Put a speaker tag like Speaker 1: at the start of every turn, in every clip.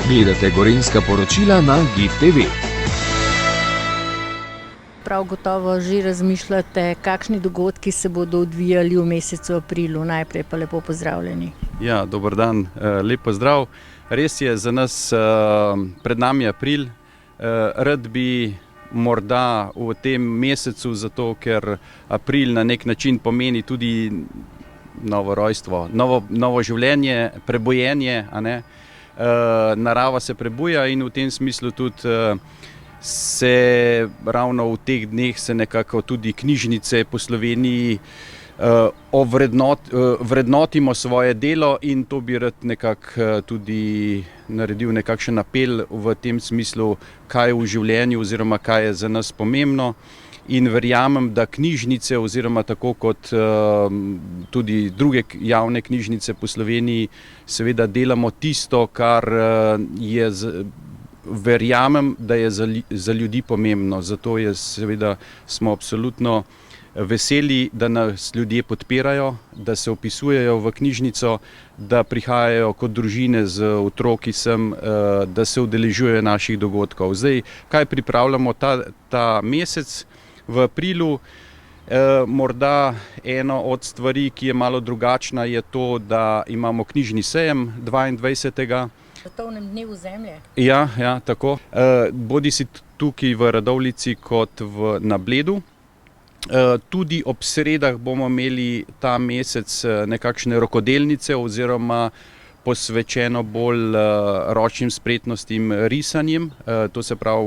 Speaker 1: Gledate Gorenjska poročila na GIF TV.
Speaker 2: Prav gotovo že razmišljate, kakšni dogodki se bodo odvijali v mesecu aprilu. Najprej pa lepo pozdravljeni.
Speaker 3: Ja, dober dan, lep pozdrav. Res je, za nas pred nami april. Rad bi morda v tem mesecu, zato ker april na nek način pomeni tudi novo rojstvo, novo življenje, prebojenje, a ne? Narava se prebuja in v tem smislu tudi se ravno v teh dneh se nekako tudi knjižnice po Sloveniji vrednotimo svoje delo in to bi rad nekako tudi naredil nekakšen apel v tem smislu, kaj je v življenju oziroma kaj je za nas pomembno. In verjamem, da knjižnice oziroma tako kot tudi druge javne knjižnice po Sloveniji seveda delamo tisto, kar je, verjamem, da je za ljudi pomembno. Zato je seveda smo absolutno veseli, da nas ljudje podpirajo, da se vpisujejo v knjižnico, da prihajajo kot družine z otroki sem, da se udeležujejo naših dogodkov. Zdaj, kaj pripravljamo ta mesec? V aprilu morda eno od stvari, ki je malo drugačna, je to, da imamo knjižni sejem 22.
Speaker 2: Svetovnem dnevu zemlje.
Speaker 3: Ja, tako. Bodisi tukaj v Radovljici kot na Bledu. Tudi ob sredah bomo imeli ta mesec nekakšne rokodelnice oziroma posvečeno bolj ročnim spretnostim risanjem. To se pravi,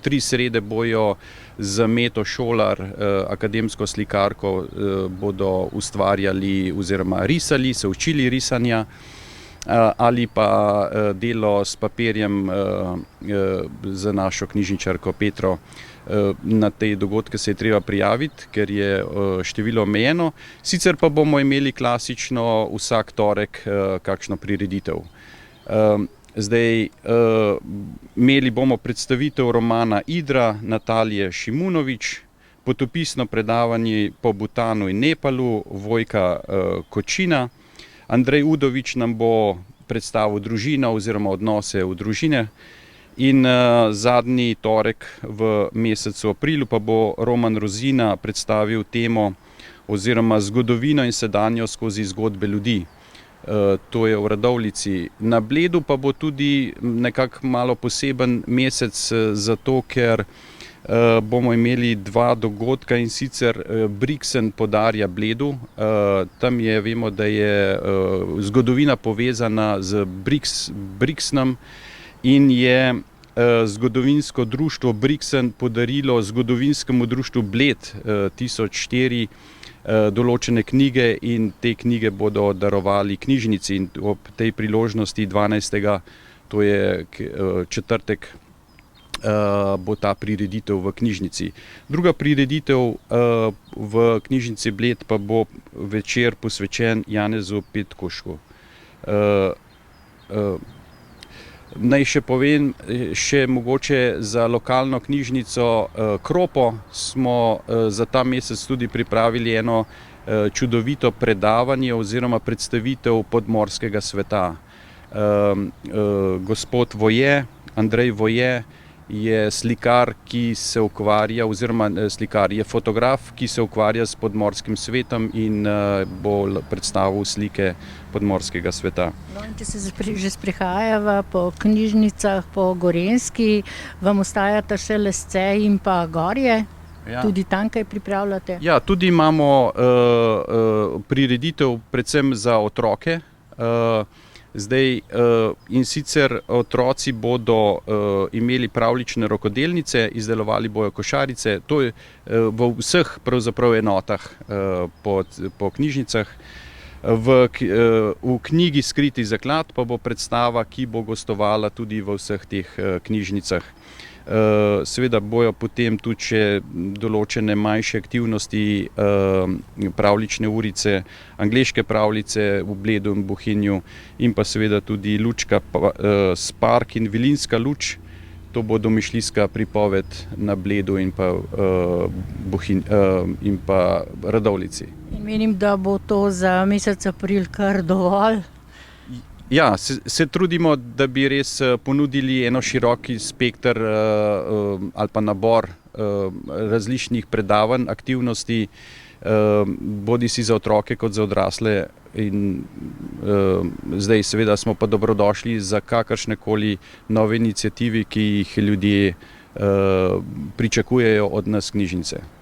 Speaker 3: 3 srede bojo z Meto Šolar, akademsko slikarko, bodo ustvarjali oziroma risali, se učili risanja ali pa delo s papirjem za našo knjižničarko Petro. Na te dogodke se je treba prijaviti, ker je število omejeno. Sicer pa bomo imeli klasično vsak torek kakšno prireditev. Zdaj, imeli bomo predstavitev romana Idra Natalije Šimunović, potopisno predavanje po Butanu in Nepalu Vojka Kočina. Andrej Udovič nam bo predstavil družino oziroma odnose v družine. In zadnji torek v mesecu aprilu pa bo Roman Rozina predstavil temo oziroma zgodovino in sedanjo skozi zgodbe ljudi. To je v Radovljici. Na Bledu pa bo tudi nekako malo poseben mesec, zato ker bomo imeli 2 dogodka, in sicer Brixen podarja Bledu. Tam je, vemo, da je zgodovina povezana z Brixenom in je zgodovinsko društvo Brixen podarilo zgodovinskemu društvu Bled 1004 določene knjige in te knjige bodo darovali knjižnici in ob tej priložnosti 12. to je četrtek, bo ta prireditev v knjižnici. Druga prireditev v knjižnici Bled pa bo večer posvečen Janezu Petkošku. Naj še povem, še mogoče za lokalno knjižnico Kropo smo za ta mesec tudi pripravili eno čudovito predavanje oziroma predstavitev podmorskega sveta. Gospod Voje, Andrej Voje, je slikar, ki se ukvarja, oziroma slikar, je fotograf, ki se ukvarja s podmorskim svetom in bo predstavil slike podmorskega sveta.
Speaker 2: No, in če se že sprehajava po knjižnicah, po Gorenjski, vam ostajata še Lesce in pa Gorje? Ja. Tudi tam kaj pripravljate? Ja, tudi imamo prireditev predvsem za otroke. Zdaj, in sicer otroci bodo imeli pravljične rokodelnice, izdelovali bojo košarice, to je v vseh pravzaprav enotah po knjižnicah. V knjigi Skriti zaklad pa bo predstava, ki bo gostovala tudi v vseh teh knjižnicah. Seveda bojo potem tudi še določene manjše aktivnosti, pravljične urice, angleške pravljice v Bledu in Bohinju in pa seveda tudi lučka Spark in Vilinska luč. To bo domišljijska pripoved na Bledu in pa Radovljici. In menim, da bo to za mesec april kar dovolj.
Speaker 3: Ja, se trudimo, da bi res ponudili eno široki spekter ali pa nabor različnih predavanj, aktivnosti, bodi si za otroke kot za odrasle. In zdaj seveda smo pa dobrodošli za kakršnekoli nove iniciativi, ki jih ljudje pričakujejo od nas knjižnice.